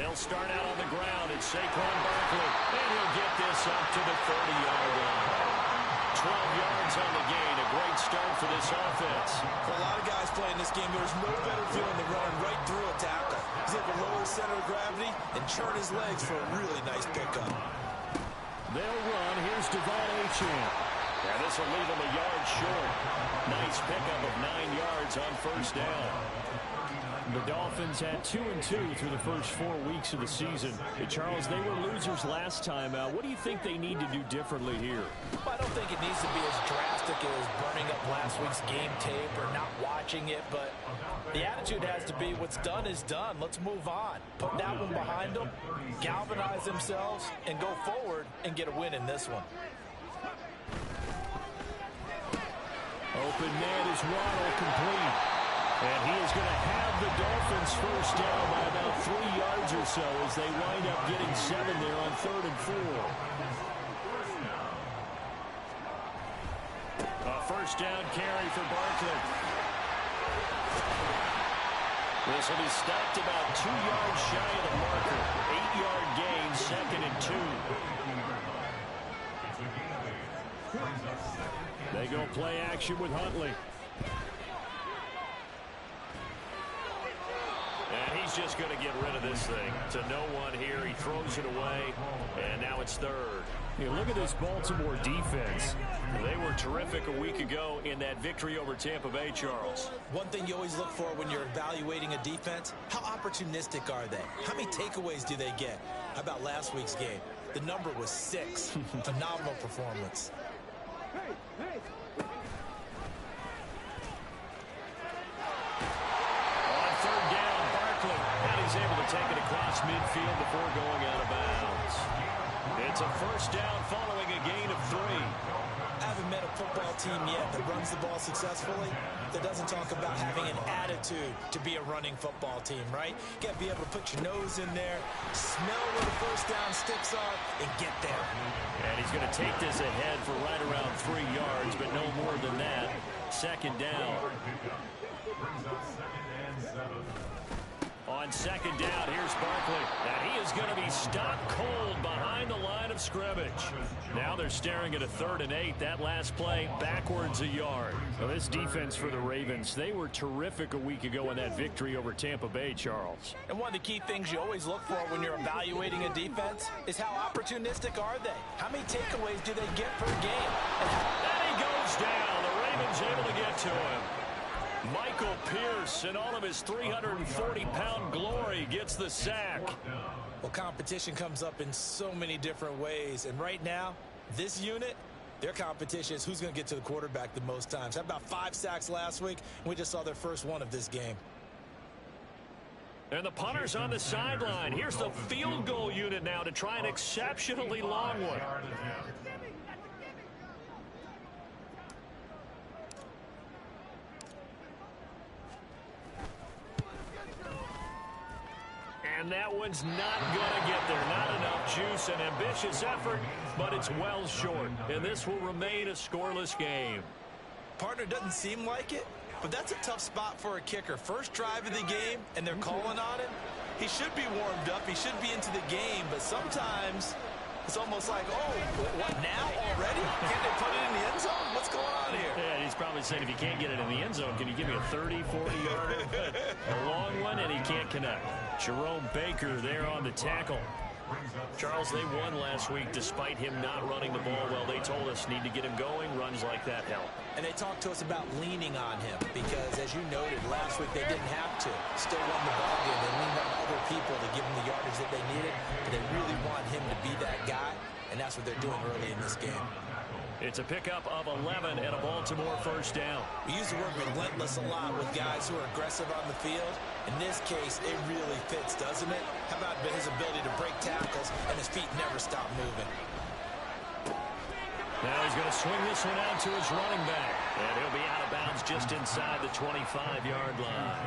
They'll start out on the ground. It's Saquon Barkley, and he'll get this up to the 30-yard line. 12 yards on the gain. A great start for this offense. For a lot of guys playing this game, there's no better feeling than running right through a tackle. He's able to lower his center of gravity and churn his legs for a really nice pickup. They'll run. Here's Devon Achane. Yeah, this will leave him a yard short. Nice pickup of 9 yards on first down. The Dolphins had 2-2 through the first 4 weeks of the season. Charles, they were losers last time out. What do you think they need to do differently here? I don't think it needs to be as drastic as burning up last week's game tape or not watching it, but the attitude has to be what's done is done. Let's move on. Put that one behind them, galvanize themselves, and go forward and get a win in this one. Open man is Waddle, complete. And he is going to have the Dolphins first down by about 3 yards or so as they wind up getting 7 there on 3rd and 4. A first down carry for Barkley. This will be stopped about 2 yards shy of the marker. 8-yard gain, 2nd and 2. They go play action with Huntley. And he's just going to get rid of this thing to no one here. He throws it away, and now it's 3rd. Hey, look at this Baltimore defense. They were terrific a week ago in that victory over Tampa Bay, Charles. One thing you always look for when you're evaluating a defense, how opportunistic are they? How many takeaways do they get? How about last week's game? The number was 6. Phenomenal performance. Able to take it across midfield before going out of bounds. It's a first down following a gain of 3. I haven't met a football team yet that runs the ball successfully that doesn't talk about having an attitude to be a running football team, right? You got to be able to put your nose in there, smell where the first down sticks are, and get there. And he's going to take this ahead for right around 3 yards, but no more than that. 2nd down. On 2nd down, here's Barkley. And he is going to be stopped cold behind the line of scrimmage. Now they're staring at a 3rd and 8. That last play, backwards a yard. Well, this defense for the Ravens, they were terrific a week ago in that victory over Tampa Bay, Charles. And one of the key things you always look for when you're evaluating a defense is how opportunistic are they? How many takeaways do they get per game? And he goes down. The Ravens able to get to him. Michael Pierce, in all of his 340-pound glory, gets the sack. Well, competition comes up in so many different ways. And right now, this unit, their competition is who's going to get to the quarterback the most times. How about 5 sacks last week? We just saw their first one of this game. And the punter's on the sideline. Here's the field goal unit now to try an exceptionally long one. And that one's not going to get there. Not enough juice, an ambitious effort, but it's well short. And this will remain a scoreless game. Partner, doesn't seem like it, but that's a tough spot for a kicker. First drive of the game, and they're calling on him. He should be warmed up. He should be into the game, but sometimes it's almost like, oh, what now already? Can't they put it in the end zone? What's going on here? Yeah, he's probably saying if you can't get it in the end zone, can you give me a 30, 40-yarder? A long one, and he can't connect. Jerome Baker there on the tackle. Charles, they won last week despite him not running the ball well. They told us need to get him going. Runs like that help. And they talked to us about leaning on him because, as you noted, last week they didn't have to. Still won the ball game. They leaned on other people to give them the yardage that they needed, but they really want him to be that guy, and that's what they're doing early in this game. It's a pickup of 11 and a Baltimore first down. We use the word relentless a lot with guys who are aggressive on the field. In this case, it really fits, doesn't it? How about his ability to break tackles and his feet never stop moving? Now he's going to swing this one out to his running back. And he'll be out of bounds just inside the 25-yard line.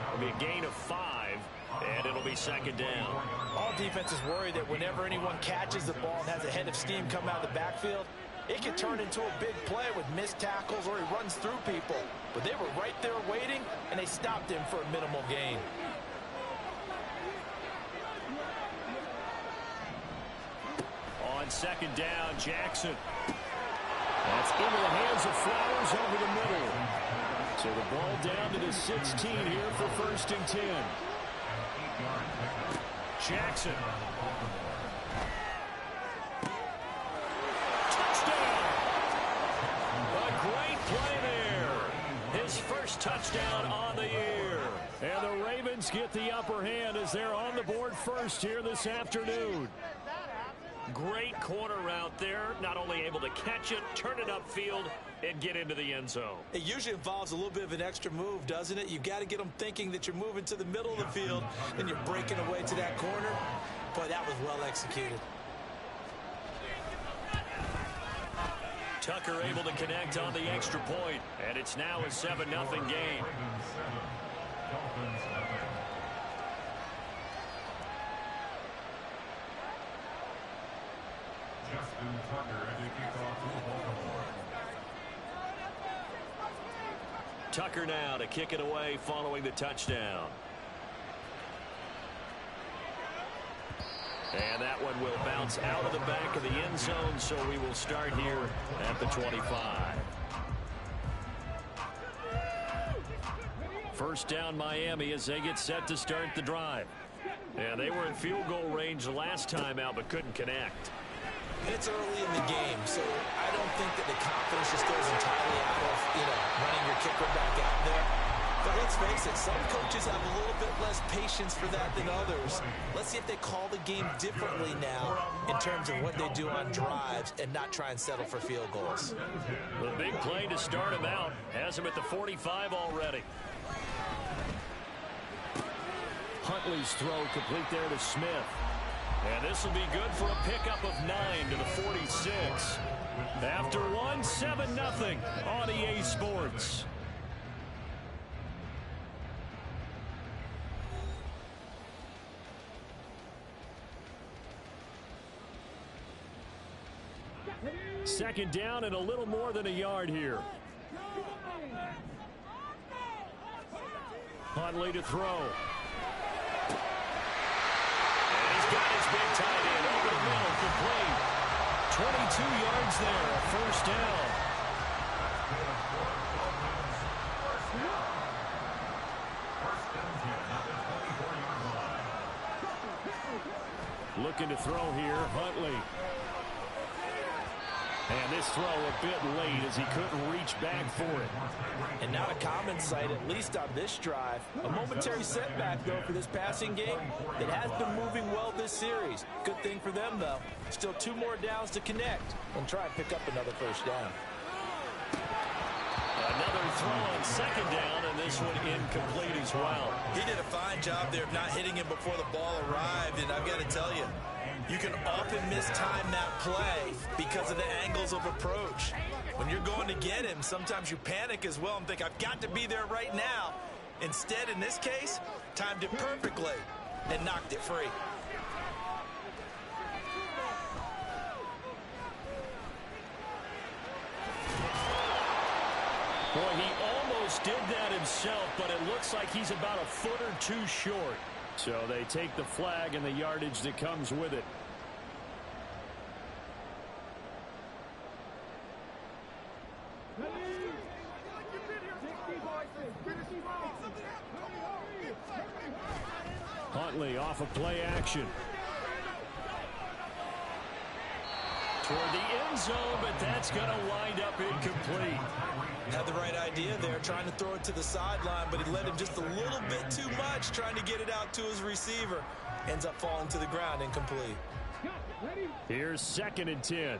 It'll be a gain of 5, and it'll be 2nd down. All defenses worry that whenever anyone catches the ball and has a head of steam come out of the backfield, it can turn into a big play with missed tackles or he runs through people. But they were right there waiting, and they stopped him for a minimal gain. second down. Jackson. That's into the hands of Flowers over the middle. So the ball down to the 16 here for 1st and 10. Jackson. Touchdown! A great play there. His first touchdown on the year. And the Ravens get the upper hand as they're on the board first here this afternoon. Great corner route there. Not only able to catch it, turn it upfield, and get into the end zone. It usually involves a little bit of an extra move, doesn't it? You've got to get them thinking that you're moving to the middle of the field and you're breaking away to that corner. Boy, that was well executed. Tucker able to connect on the extra point, and it's now a 7-0 game. Tucker now to kick it away following the touchdown. And that one will bounce out of the back of the end zone, so we will start here at the 25. First down Miami as they get set to start the drive. And they were in field goal range last time out but couldn't connect. It's early in the game, so I don't think that the confidence just goes entirely out of, running your kicker back out there. But let's face it, some coaches have a little bit less patience for that than others. Let's see if they call the game differently now in terms of what they do on drives and not try and settle for field goals. The big play to start him out has him at the 45 already. Huntley's throw complete there to Smith. And this will be good for a pickup of 9 to the 46. After one, 7-0 on EA Sports. Second down and a little more than a yard here. Huntley to throw. Got his big tight end over the middle, complete. 22 yards there, a first down. Looking to throw here, Huntley. And this throw a bit late as he couldn't reach back for it. And not a common sight, at least on this drive. A momentary setback, though, for this passing game that has been moving well this series. Good thing for them, though. Still 2 more downs to connect and try and pick up another first down. Another throw on second down, and this one incomplete as well. He did a fine job there of not hitting him before the ball arrived, and I've got to tell you, you can often mistime that play because of the angles of approach. When you're going to get him, sometimes you panic as well and think, I've got to be there right now. Instead, in this case, timed it perfectly and knocked it free. Boy, he almost did that himself, but it looks like he's about a foot or 2 short. So they take the flag and the yardage that comes with it. Huntley off of play action. Toward the end zone, but that's going to wind up incomplete. Had the right idea there, trying to throw it to the sideline, but he led him just a little bit too much, trying to get it out to his receiver. Ends up falling to the ground, incomplete. Here's 2nd and 10.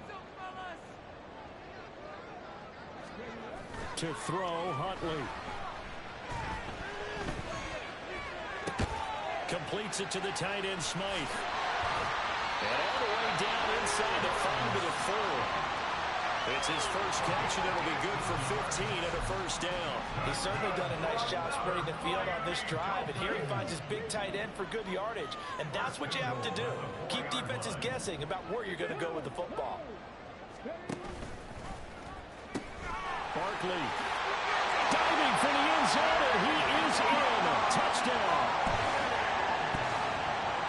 To throw, Huntley. Completes it to the tight end, Smythe. And all the way down inside the 5 to the 4. It's his first catch, and it'll be good for 15 and a first down. He's certainly done a nice job spreading the field on this drive, and here he finds his big tight end for good yardage. And that's what you have to do. Keep defenses guessing about where you're going to go with the football. Barkley diving for the end zone, and he is in. Touchdown.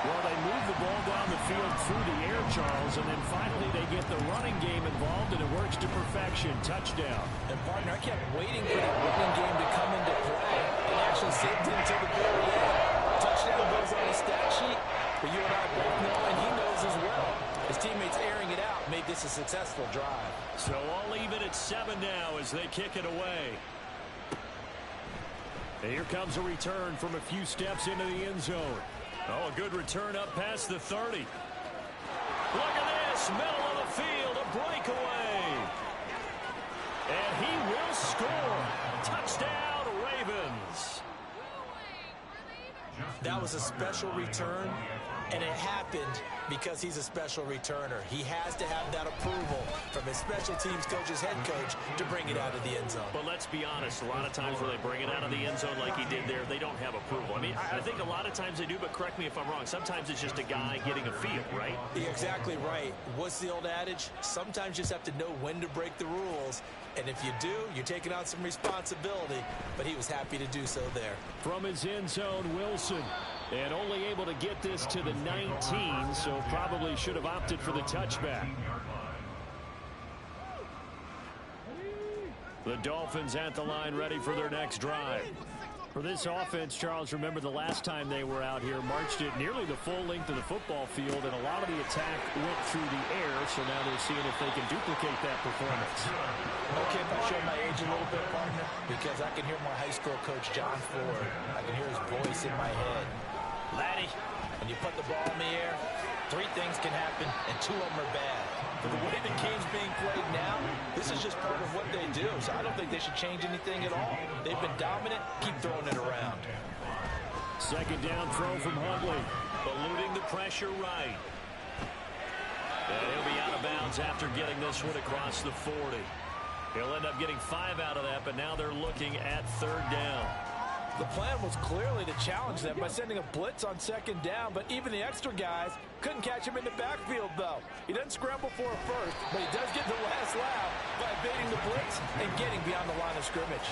Well, they move the ball down the field through the air, Charles, and then finally they get the running game involved, and it works to perfection. Touchdown. And, partner, I kept waiting for that running game to come into play and actually saved it until the very end. Touchdown goes on the stat sheet, but you and I both know, and he knows as well. His teammates airing it out made this a successful drive. So all even at 7 now as they kick it away. And here comes a return from a few steps into the end zone. Oh, a good return up past the 30. Look at this, middle of the field, a breakaway. And he will score. Touchdown, Ravens. That was a special return, and it happened because he's a special returner. He has to have that approval from his special teams coach's head coach to bring it out of the end zone. But let's be honest, a lot of times when they bring it out of the end zone like he did there, they don't have approval. I mean, I think a lot of times they do, but correct me if I'm wrong. Sometimes it's just a guy getting a feel, right? You're exactly right. What's the old adage? Sometimes you just have to know when to break the rules. And if you do, you're taking on some responsibility. But he was happy to do so there. From his end zone, Wilson. And only able to get this to the 19, so probably should have opted for the touchback. The Dolphins at the line ready for their next drive. For this offense, Charles, remember the last time they were out here, marched it nearly the full length of the football field, and a lot of the attack went through the air, so now they're seeing if they can duplicate that performance. Okay, if I show my age a little bit, partner, because I can hear my high school coach, John Ford. I can hear his voice in my head. Laddie, when you put the ball in the air, 3 things can happen, and 2 of them are bad. But the way the game's being played now, this is just part of what they do. So I don't think they should change anything at all. They've been dominant. Keep throwing it around. Second down throw from Huntley. Eluding the pressure right. And he'll be out of bounds after getting this one across the 40. He'll end up getting 5 out of that, but now they're looking at 3rd down. The plan was clearly to challenge them by sending a blitz on 2nd down, but even the extra guys couldn't catch him in the backfield, though. He doesn't scramble for a first, but he does get the last laugh by evading the blitz and getting beyond the line of scrimmage.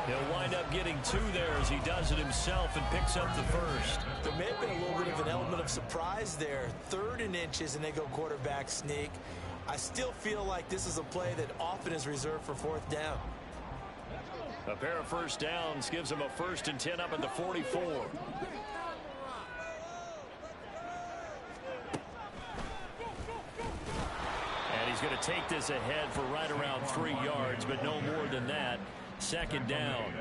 He'll wind up getting 2 there as he does it himself and picks up the first. There may have been a little bit of an element of surprise there. 3rd and inches, and they go quarterback sneak. I still feel like this is a play that often is reserved for 4th down. A pair of first downs gives him a 1st and 10 up at the 44. And he's going to take this ahead for right around 3 yards, but no more than that. 2nd down.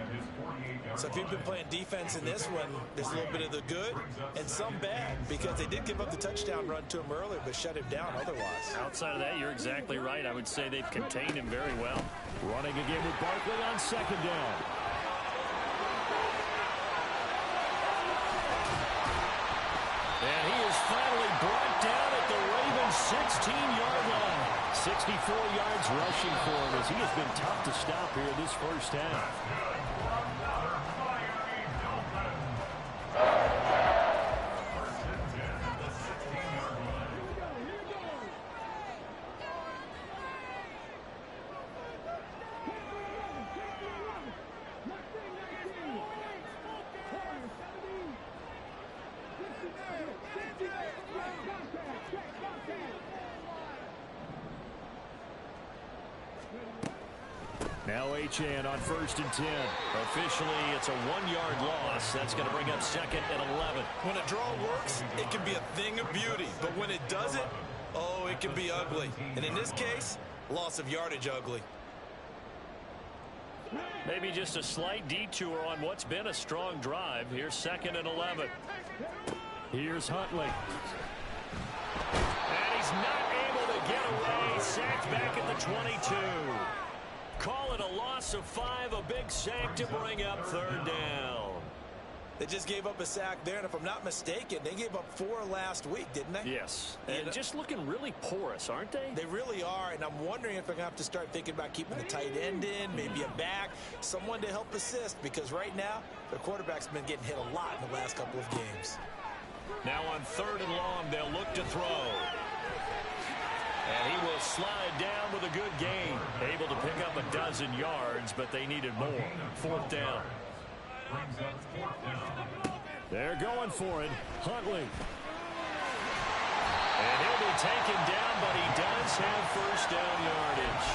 So if you've been playing defense in this one, there's a little bit of the good and some bad, because they did give up the touchdown run to him earlier, but shut him down otherwise. Outside of that, you're exactly right. I would say they've contained him very well. Running again with Barkley on 2nd down. And he is finally brought down at the Ravens' 16-yard line. 64 yards rushing for him as he has been tough to stop here this first half. Now Achane on 1st and 10. Officially, it's a 1-yard loss. That's going to bring up 2nd and 11. When a draw works, it can be a thing of beauty. But when it doesn't, oh, it can be ugly. And in this case, loss of yardage ugly. Maybe just a slight detour on what's been a strong drive. Here's 2nd and 11. Here's Huntley. And he's not able to get away. Sacked back at the 22. Call it a loss of 5, a big sack to bring up 3rd down. They just gave up a sack there, and if I'm not mistaken, they gave up 4 last week, didn't they? Yes, and just looking really porous, aren't they? They really are, and I'm wondering if they're going to have to start thinking about keeping the tight end in, maybe a back, someone to help assist, because right now, their quarterback's been getting hit a lot in the last couple of games. Now on 3rd and long, they'll look to throw. And he will slide down with a good gain. Able to pick up a dozen yards, but they needed more. 4th down. They're going for it. Huntley. And he'll be taken down, but he does have first down yardage.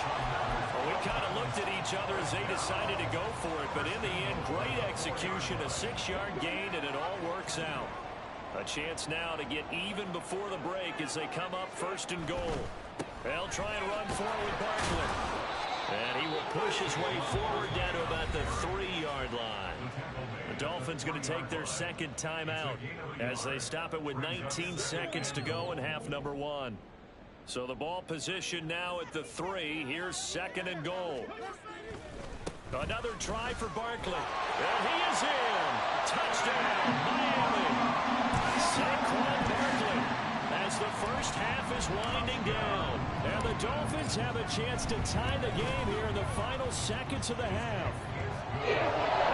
Well, we kind of looked at each other as they decided to go for it, but in the end, great execution, a 6-yard gain, and it all works out. A chance now to get even before the break as they come up first and goal. They'll try and run forward Barkley. And he will push his way forward down to about the 3-yard line. The Dolphins going to take their second timeout as they stop it with 19 seconds to go in half number 1. So the ball position now at the 3. Here's second and goal. Another try for Barkley. And he is in. Touchdown, Miami. Saquon Barkley as the first half is winding down. And the Dolphins have a chance to tie the game here in the final seconds of the half.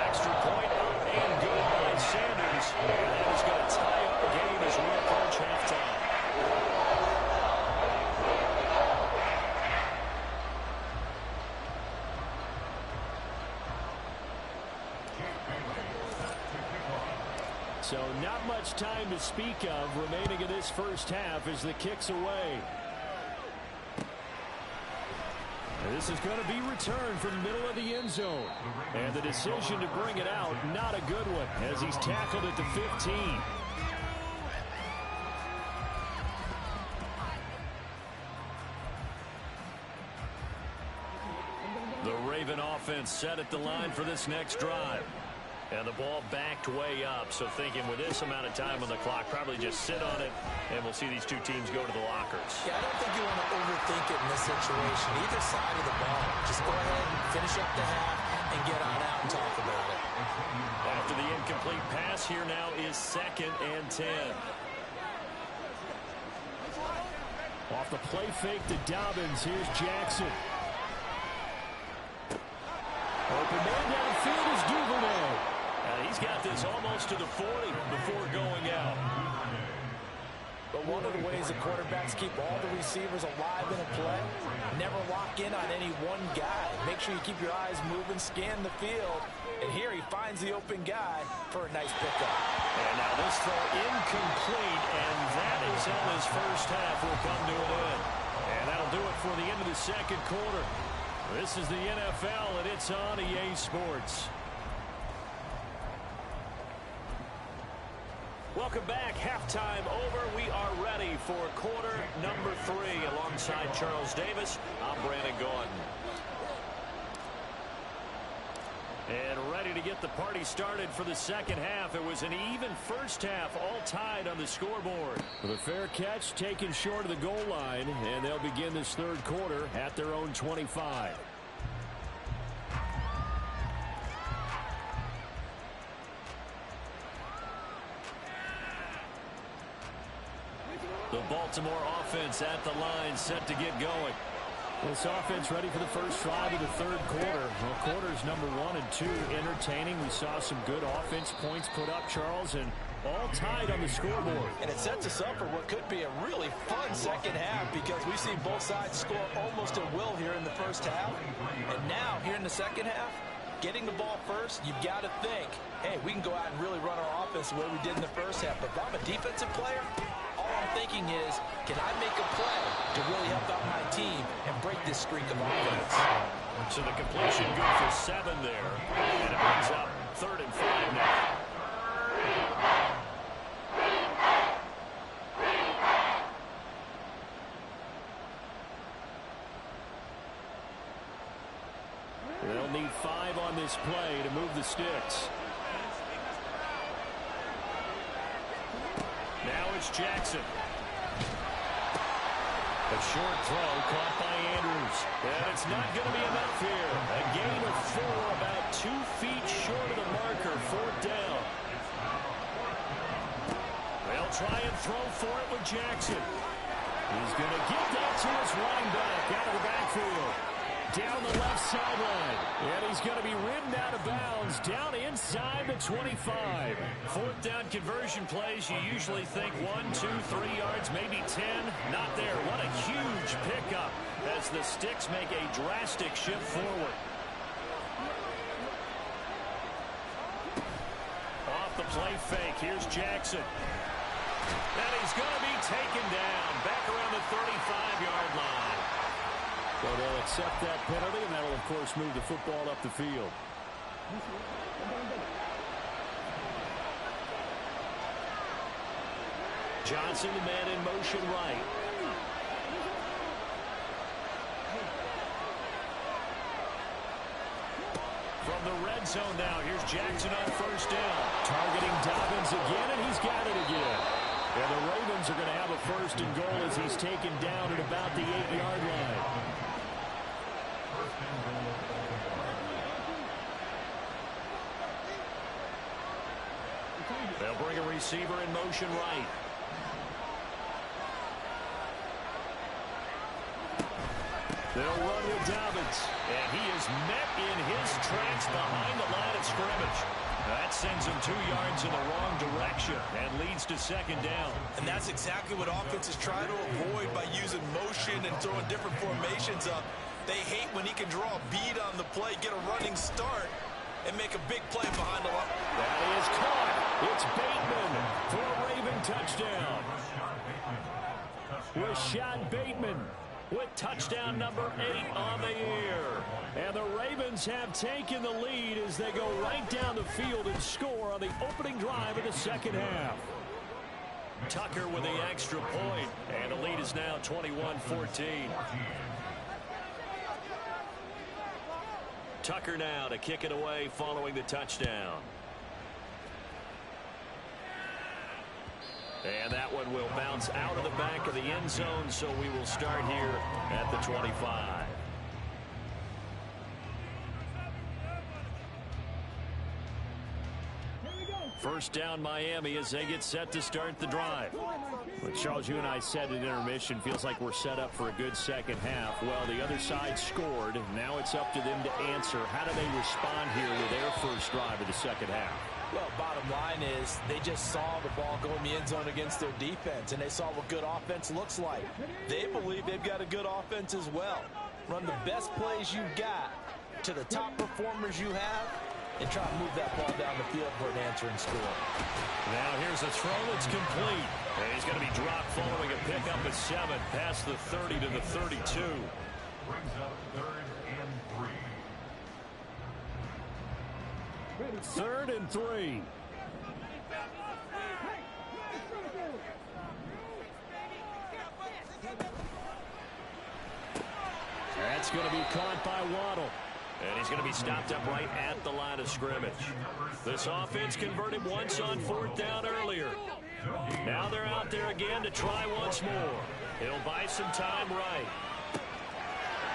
Extra point up and good by Sanders. And that is going to tie up the game as we approach halftime. So not much time to speak of remaining in this first half as the kick's away. This is going to be returned from the middle of the end zone. And the decision to bring it out, not a good one, as he's tackled at the 15. The Raven offense set at the line for this next drive. And the ball backed way up, so thinking with this amount of time on the clock, probably just sit on it, and we'll see these two teams go to the lockers. Yeah, I don't think you want to overthink it in this situation. Either side of the ball. Just go ahead and finish up the half and get on out and talk about it. After the incomplete pass, here now is second and 10. Off the play fake to Dobbins, here's Jackson. Open man downfield is Duvernay. He's got this almost to the 40 before going out. But one of the ways the quarterbacks keep all the receivers alive in a play, never lock in on any one guy. Make sure you keep your eyes moving, scan the field. And here he finds the open guy for a nice pickup. And now this throw incomplete, and that is how this first half will come to an end. And that'll do it for the end of the second quarter. This is the NFL, and it's on EA Sports. Welcome back. Halftime over. We are ready for quarter number 3. Alongside Charles Davis, I'm Brandon Gaudin. And ready to get the party started for the second half. It was an even first half, all tied on the scoreboard. With a fair catch taken short of the goal line, and they'll begin this third quarter at their own 25. The Baltimore offense at the line, set to get going. This offense ready for the first drive of the third quarter. Well, quarters number 1 and 2 entertaining. We saw some good offense points put up, Charles, and all tied on the scoreboard. And it sets us up for what could be a really fun second half because we've seen both sides score almost at will here in the first half. And now, here in the second half, getting the ball first, you've got to think, hey, we can go out and really run our offense the way we did in the first half. But if I'm a defensive player, all I'm thinking is, can I make a play to really help out my team and break this streak of offense? So the completion good for 7 there. And it brings up 3rd and 5 now. They'll need 5 on this play to move the sticks. Now it's Jackson. A short throw caught by Andrews. And it's not going to be enough here. A gain of 4, about 2 feet short of the marker, 4th down. They'll try and throw for it with Jackson. He's going to get that to his running back out of the backfield. Down the left sideline. And he's going to be ridden out of bounds down inside the 25. 4th down conversion plays, you usually think 1, 2, 3 yards, maybe 10. Not there. What a huge pickup as the sticks make a drastic shift forward. Off the play fake, here's Jackson. And he's going to be taken down back around the 35-yard line. So they'll accept that penalty, and that'll, of course, move the football up the field. Johnson, the man in motion right. From the red zone now, here's Jackson on first down. Targeting Dobbins again, and he's got it again. And the Ravens are going to have a first and goal as he's taken down at about the 8-yard line. They'll bring a receiver in motion right. They'll run with Dobbins. And he is met in his tracks behind the line of scrimmage. That sends him 2 yards in the wrong direction and leads to second down. And that's exactly what offenses try to avoid by using motion and throwing different formations up. They hate when he can draw a bead on the play, get a running start, and make a big play behind the line. That is caught. It's Bateman for a Raven touchdown. Rashad Bateman with touchdown number 8 on the year. And the Ravens have taken the lead as they go right down the field and score on the opening drive of the second half. Tucker with the extra point, and the lead is now 21-14. Tucker now to kick it away following the touchdown. And that one will bounce out of the back of the end zone, so we will start here at the 25. First down Miami as they get set to start the drive. Well, Charles, you and I said at intermission, feels like we're set up for a good second half. Well, the other side scored. Now it's up to them to answer. How do they respond here with their first drive of the second half? Well, bottom line is they just saw the ball go in the end zone against their defense, and they saw what good offense looks like. They believe they've got a good offense as well. Run the best plays you've got to the top performers you have, and try to move that ball down the field for an answering score. Now here's a throw that's complete. And he's going to be dropped following a pickup of 7 past the 30 to the 32. Brings up 3rd and 3. 3rd and 3. That's going to be caught by Waddle. And he's going to be stopped up right at the line of scrimmage. This offense converted once on 4th down earlier. Now they're out there again to try once more. He'll buy some time right.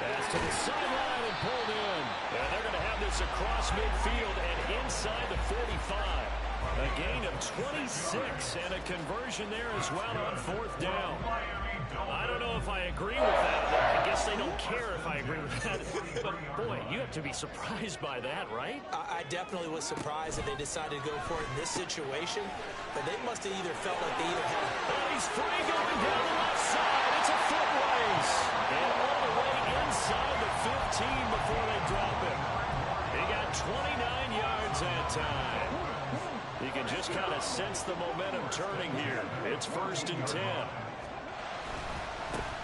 Pass to the sideline and pulled in. And they're going to have this across midfield and inside the 45. A gain of 26 and a conversion there as well on 4th down. I don't know if I agree with that. I guess they don't care if I agree with that. But, boy, you have to be surprised by that, right? I definitely was surprised that they decided to go for it in this situation. But they must have either felt like they either had a... Oh, he's free going down the left side. It's a foot race. And all the way inside the 15 before they drop him. He got 29 yards that time. You can just kind of sense the momentum turning here. It's 1st and 10.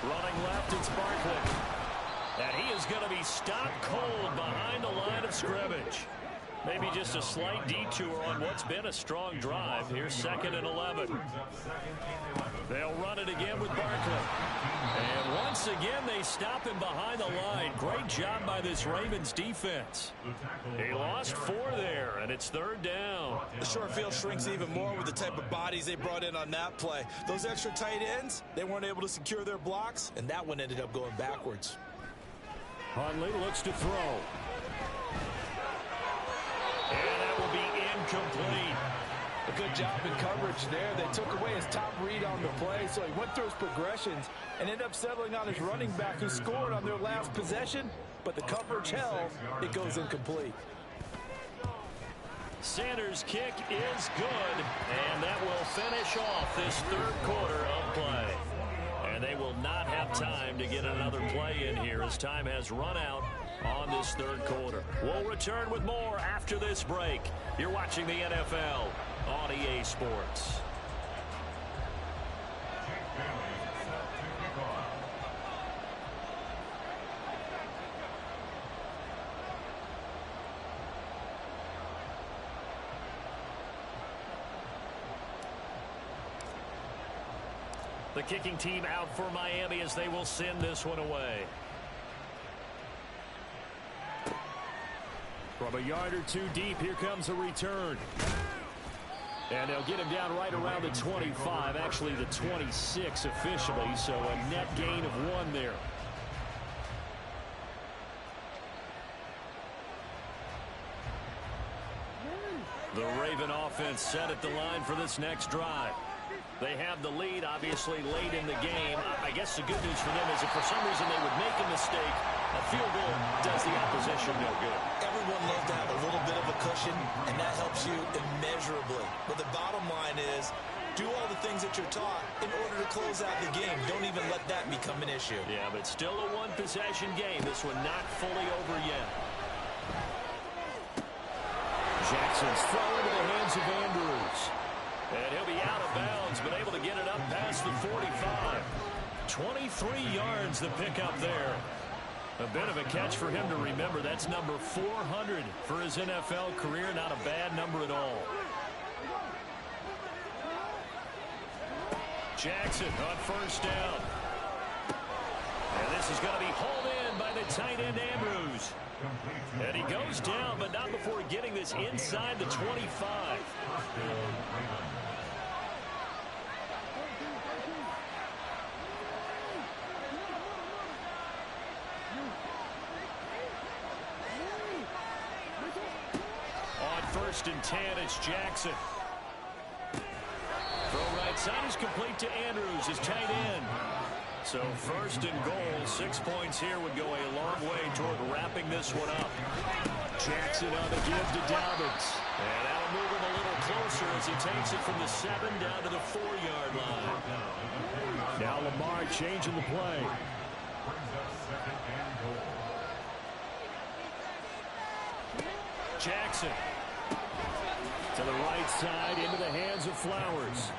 Running left, it's Barkley. And he is going to be stopped cold behind the line of scrimmage. Maybe just a slight detour on what's been a strong drive. Here's 2nd and 11. They'll run it again with Barkley. And once again, they stop him behind the line. Great job by this Ravens defense. He lost 4 there, and it's 3rd down. The short field shrinks even more with the type of bodies they brought in on that play. Those extra tight ends, they weren't able to secure their blocks, and that one ended up going backwards. Hundley looks to throw. And that will be incomplete. A good job in coverage there. They took away his top read on the play, so he went through his progressions and ended up settling on his running back who scored on their last possession, but the coverage held. It goes incomplete. Sanders' kick is good, and that will finish off this 3rd quarter of play. And they will not have time to get another play in here as time has run out on this 3rd quarter. We'll return with more after this break. You're watching the NFL on EA Sports. The kicking team out for Miami as they will send this one away. From a yard or two deep, here comes a return. And they'll get him down right around the 25, actually the 26 officially, so a net gain of 1 there. The Raven offense set at the line for this next drive. They have the lead, obviously, late in the game. I guess the good news for them is if for some reason they would make a mistake, a field goal does the opposition no good. Everyone loves to have a little bit of a cushion, and that helps you immeasurably. But the bottom line is, do all the things that you're taught in order to close out the game. Don't even let that become an issue. Yeah, but still a one-possession game. This one not fully over yet. Jackson's throw into the hands of Andrews. And he'll be out of bounds, but able to get it up past the 45. 23 yards the pickup there. A bit of a catch for him to remember. That's number 400 for his NFL career. Not a bad number at all. Jackson on first down. And this is going to be hauled in by the tight end Andrews. And he goes down, but not before getting this inside the 25. On 1st and 10, it's Jackson. Throw right side is complete to Andrews, his tight end. So 1st and goal, 6 points here would go a long way toward wrapping this one up. Jackson on the give to Dobbins. And that'll move him a little closer as he takes it from the 7 down to the 4-yard line. Now Lamar changing the play. Jackson to the right side into the hands of Flowers.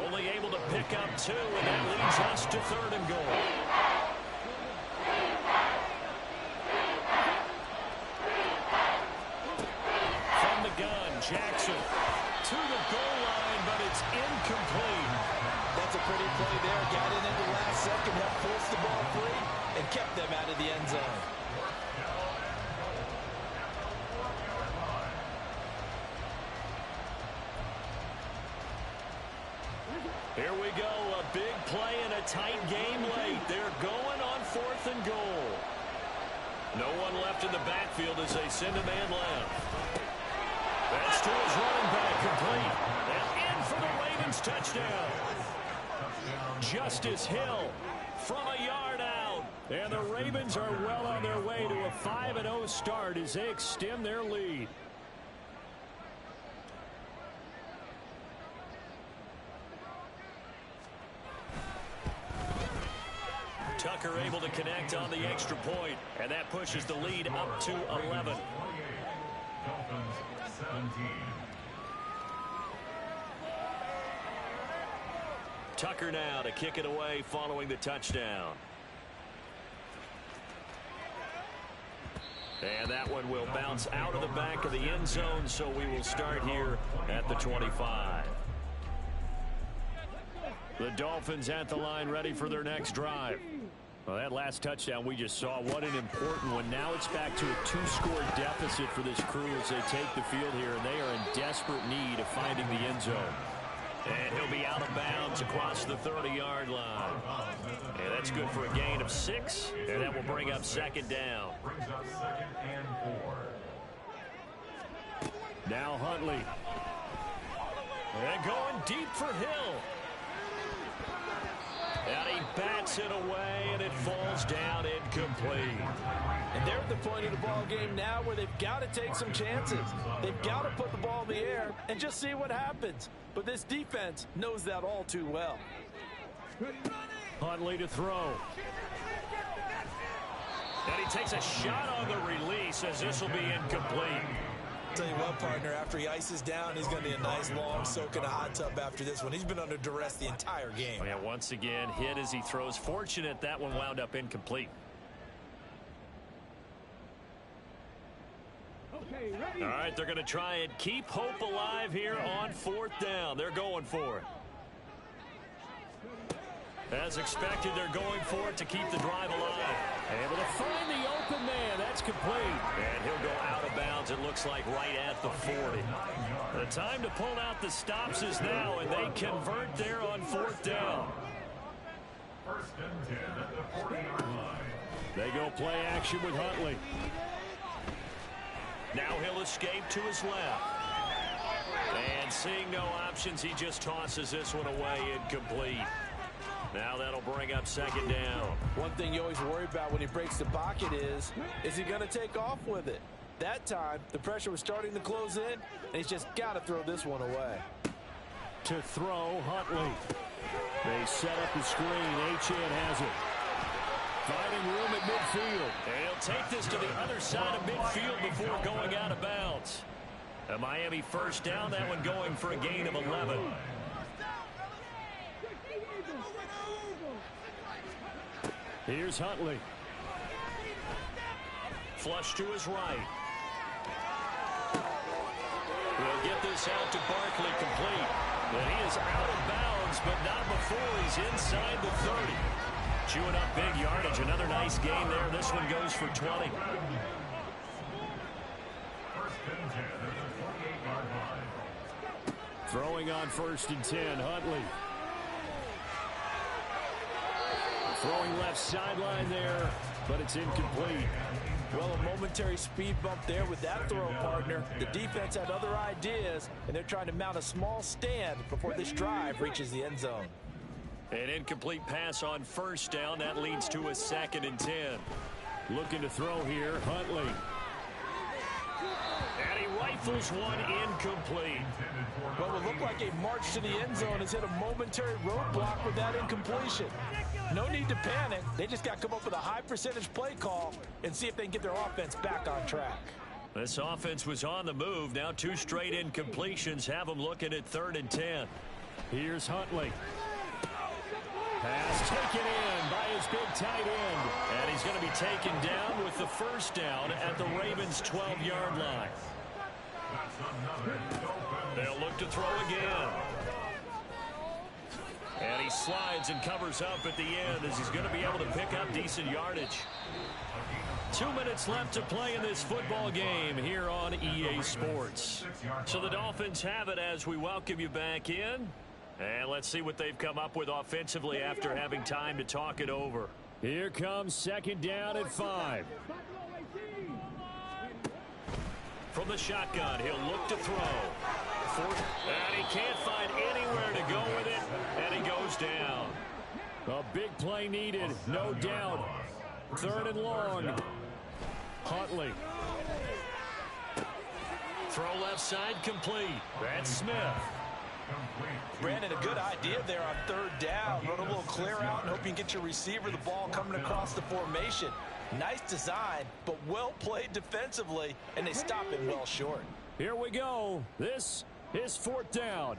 Only able to pick up 2, and that leads us to 3rd and goal. From the gun, Jackson to the goal line, but it's incomplete. That's a pretty play there. Got in at the last second, helped force the ball free, and kept them out of the end zone. Here we go, a big play in a tight game late. They're going on 4th and goal. No one left in the backfield as they send a man left. That's to his running back, complete. And in for the Ravens touchdown. Justice Hill from a yard out. And the Ravens are well on their way to a 5-0 start as they extend their lead. Tucker able to connect on the extra point, and that pushes the lead up to 11. Tucker now to kick it away following the touchdown. And that one will bounce out of the back of the end zone, so we will start here at the 25. The Dolphins at the line ready for their next drive. Well, that last touchdown we just saw, what an important one. Now it's back to a 2-score deficit for this crew as they take the field here, and they are in desperate need of finding the end zone. And he'll be out of bounds across the 30-yard line. And that's good for a gain of 6, and that will bring up 2nd down. Now Huntley. And going deep for Hill. And he bats it away, and it falls down incomplete. And they're at the point of the ball game now where they've got to take some chances. They've got to put the ball in the air and just see what happens. But this defense knows that all too well. Huntley to throw. And he takes a shot on the release as this will be incomplete. Tell you what, partner, after he ices down, he's going to be a nice long soak in a hot tub after this one. He's been under duress the entire game. Oh, yeah, once again, hit as he throws. Fortunate that one wound up incomplete. Okay, ready. All right, they're going to try and keep hope alive here on 4th down. They're going for it. As expected, they're going for it to keep the drive alive. Able to find the open man. That's complete. And he'll go out of bounds, it looks like, right at the 40. The time to pull out the stops is now, and they convert there on 4th down. First and 10 at the 40-yard line. They go play action with Huntley. Now he'll escape to his left. And seeing no options, he just tosses this one away, incomplete. Now that'll bring up 2nd down. One thing you always worry about when he breaks the pocket is he going to take off with it? That time, the pressure was starting to close in, and he's just got to throw this one away. To throw, Huntley. They set up the screen. Achane has it. Finding room at midfield. And he'll take this to the other side of midfield before going out of bounds. A Miami 1st down, that one going for a gain of 11. Here's Huntley. Flush to his right. He'll get this out to Barkley, complete. And he is out of bounds, but not before he's inside the 30. Chewing up big yardage. Another nice gain there. This one goes for 20. First and 10 at the 48-yard line. Throwing on 1st and 10, Huntley. Throwing left sideline there, but it's incomplete. Well, a momentary speed bump there with that throw, partner. The defense had other ideas, and they're trying to mount a small stand before this drive reaches the end zone. An incomplete pass on 1st down. That leads to a 2nd and 10. Looking to throw here, Huntley. And he rifles one, incomplete. Well, it looked like a march to the end zone has hit a momentary roadblock with that incompletion. No need to panic. They just got to come up with a high percentage play call and see if they can get their offense back on track. This offense was on the move. Now 2 straight incompletions have them looking at 3rd and 10. Here's Huntley. Pass taken in by his big tight end. And he's going to be taken down with the 1st down at the Ravens' 12-yard line. They'll look to throw again. And he slides and covers up at the end as he's going to be able to pick up decent yardage. 2 minutes left to play in this football game here on EA Sports. So the Dolphins have it as we welcome you back in. And let's see what they've come up with offensively after having time to talk it over. Here comes 2nd down at 5. From the shotgun, he'll look to throw. And he can't find anywhere to go with it, and he goes down. A big play needed, no doubt. 3rd and long. Huntley. Throw left side complete. That's Smith. Brandon, a good idea there on 3rd down. Run a little clear out and hope you can get your receiver the ball coming across the formation. Nice design, but well played defensively, and they stop him well short. Here we go. This is 4th down.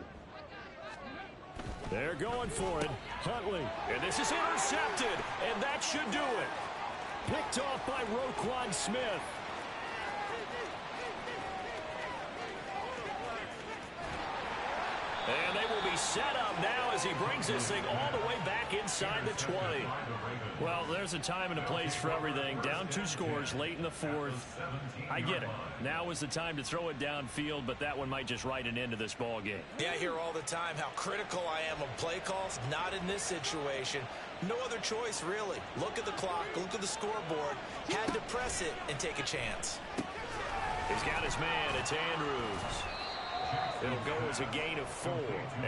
They're going for it. Huntley. And this is intercepted, and that should do it. Picked off by Roquan Smith. And they will be set up now as he brings this thing all the way back inside the 20. Well, there's a time and a place for everything. Down 2 scores late in the 4th. I get it. Now is the time to throw it downfield, but that one might just write an end to this ball game. Yeah, I hear all the time how critical I am of play calls. Not in this situation. No other choice, really. Look at the clock, look at the scoreboard. Had to press it and take a chance. He's got his man. It's Andrews. It'll go as a gain of 4,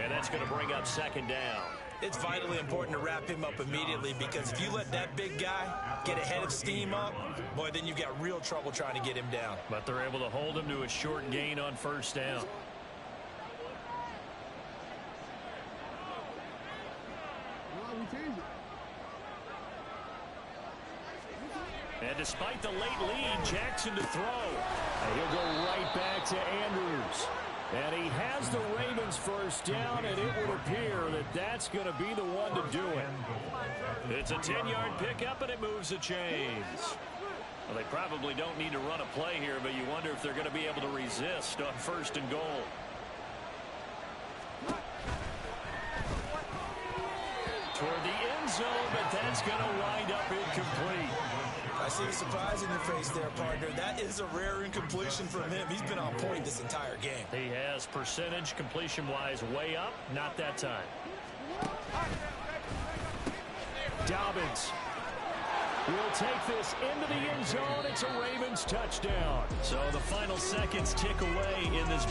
and that's going to bring up 2nd down. It's vitally important to wrap him up immediately because if you let that big guy get a head of steam up, boy, then you've got real trouble trying to get him down. But they're able to hold him to a short gain on 1st down. And despite the late lead, Jackson to throw. And he'll go right back to Andrews. And he has the Ravens 1st down, and it would appear that that's going to be the one to do it. It's a 10-yard pickup, and it moves the chains. Well, they probably don't need to run a play here, but you wonder if they're going to be able to resist on 1st and goal. Toward the end zone, but that's going to wind up incomplete. I see the surprise in your face there, partner. That is a rare incompletion from him. He's been on point this entire game. He has percentage completion-wise way up. Not that time. Dobbins will take this into the end zone. It's a Ravens touchdown. So the final seconds tick away in this